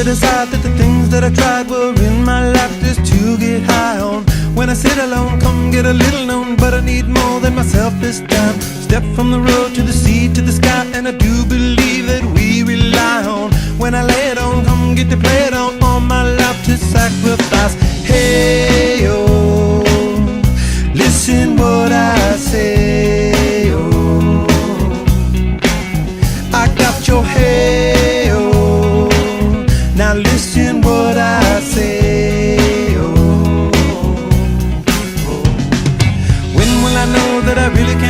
to decide that the things that I tried were in my life just to get high on. When I sit alone, come get a little known, but I need more than myself this time. Step from the road to the sea to the sky, and I do believe that we rely on. When I lay it on, come get to play it on, all my life to sacrifice. Hey, oh, listen what I say, oh, I got your hey, oh, now listen what I say, oh, oh. When will I know that I really can't